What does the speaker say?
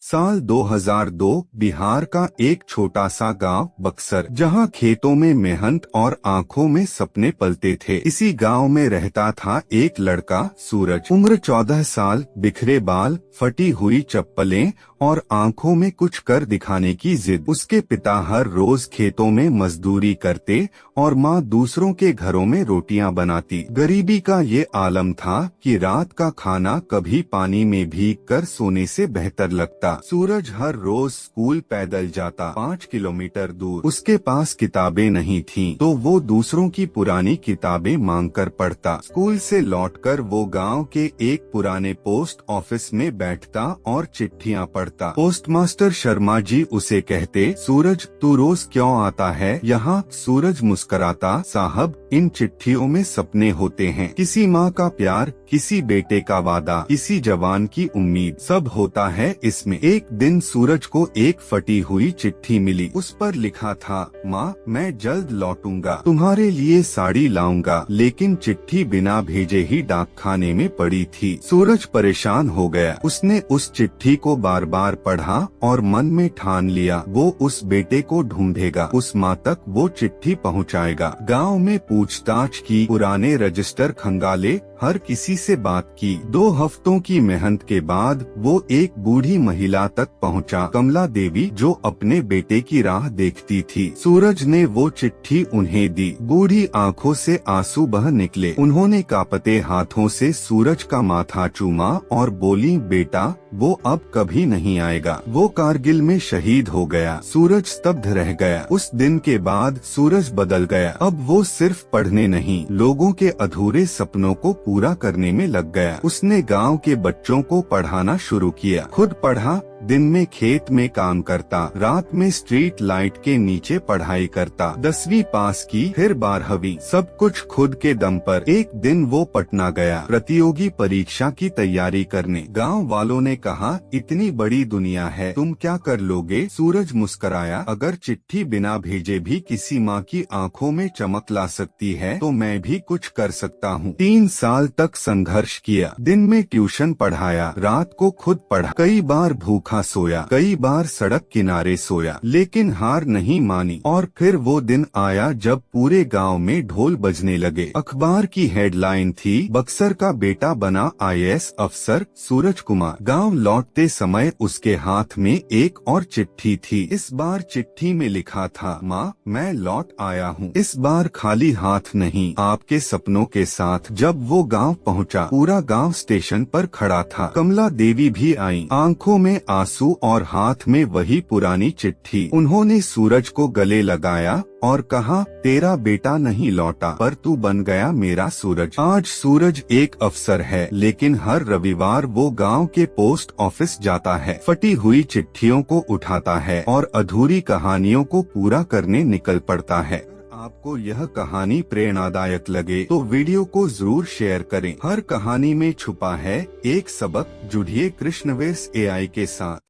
साल 2002 बिहार का एक छोटा सा गांव बक्सर, जहां खेतों में मेहनत और आंखों में सपने पलते थे। इसी गांव में रहता था एक लड़का सूरज, उम्र 14 साल, बिखरे बाल, फटी हुई चप्पलें और आंखों में कुछ कर दिखाने की जिद। उसके पिता हर रोज खेतों में मजदूरी करते और माँ दूसरों के घरों में रोटियां बनाती। गरीबी का ये आलम था कि रात का खाना कभी पानी में भीग कर सोने से बेहतर लगता। सूरज हर रोज स्कूल पैदल जाता, 5 किलोमीटर दूर। उसके पास किताबें नहीं थीं, तो वो दूसरों की पुरानी किताबें मांगकर पढ़ता। स्कूल से लौटकर वो गांव के एक पुराने पोस्ट ऑफिस में बैठता और चिट्ठियां पढ़ता। पोस्टमास्टर शर्मा जी उसे कहते, सूरज तू रोज क्यों आता है यहाँ? सूरज मुस्कुराता, साहब इन चिट्ठियों में सपने होते हैं, किसी माँ का प्यार, किसी बेटे का वादा, किसी जवान की उम्मीद, सब होता है इसमें। एक दिन सूरज को एक फटी हुई चिट्ठी मिली। उस पर लिखा था, माँ मैं जल्द लौटूंगा, तुम्हारे लिए साड़ी लाऊंगा। लेकिन चिट्ठी बिना भेजे ही डाकखाने में पड़ी थी। सूरज परेशान हो गया। उसने उस चिट्ठी को बार बार पढ़ा और मन में ठान लिया वो उस बेटे को ढूंढेगा, उस माँ तक वो चिट्ठी पहुँचाएगा। गाँव में पूछताछ की, पुराने रजिस्टर खंगाले, हर किसी से बात की। 2 हफ्तों की मेहनत के बाद वो एक बूढ़ी महिला तक पहुंचा, कमला देवी, जो अपने बेटे की राह देखती थी। सूरज ने वो चिट्ठी उन्हें दी। बूढ़ी आंखों से आंसू बह निकले। उन्होंने कांपते हाथों से सूरज का माथा चूमा और बोली, बेटा वो अब कभी नहीं आएगा, वो कारगिल में शहीद हो गया। सूरज स्तब्ध रह गया। उस दिन के बाद सूरज बदल गया। अब वो सिर्फ पढ़ने नहीं, लोगों के अधूरे सपनों को पूरा करने में लग गया। उसने गांव के बच्चों को पढ़ाना शुरू किया, खुद पढ़ा, दिन में खेत में काम करता, रात में स्ट्रीट लाइट के नीचे पढ़ाई करता। 10वीं पास की, फिर 12वीं, सब कुछ खुद के दम पर। एक दिन वो पटना गया प्रतियोगी परीक्षा की तैयारी करने। गांव वालों ने कहा, इतनी बड़ी दुनिया है, तुम क्या कर लोगे? सूरज मुस्कुराया, अगर चिट्ठी बिना भेजे भी किसी माँ की आंखों में चमक ला सकती है तो मैं भी कुछ कर सकता हूँ। 3 साल तक संघर्ष किया, दिन में ट्यूशन पढ़ाया, रात को खुद पढ़ा, कई बार भूखा सोया, कई बार सड़क किनारे सोया, लेकिन हार नहीं मानी। और फिर वो दिन आया जब पूरे गांव में ढोल बजने लगे। अखबार की हेडलाइन थी, बक्सर का बेटा बना IAS अफसर सूरज कुमार। गांव लौटते समय उसके हाथ में एक और चिट्ठी थी। इस बार चिट्ठी में लिखा था, माँ मैं लौट आया हूँ, इस बार खाली हाथ नहीं, आपके सपनों के साथ। जब वो गांव पहुंचा, पूरा गांव स्टेशन पर खड़ा था। कमला देवी भी आई, आंखों में आंसू और हाथ में वही पुरानी चिट्ठी। उन्होंने सूरज को गले लगाया और कहा, तेरा बेटा नहीं लौटा, पर तू बन गया मेरा सूरज। आज सूरज एक अफसर है, लेकिन हर रविवार वो गांव के पोस्ट ऑफिस जाता है, फटी हुई चिट्ठियों को उठाता है और अधूरी कहानियों को पूरा करने निकल पड़ता है। आपको यह कहानी प्रेरणादायक लगे तो वीडियो को जरूर शेयर करें। हर कहानी में छुपा है एक सबक। जुड़िए कृष्णवेश AI के साथ।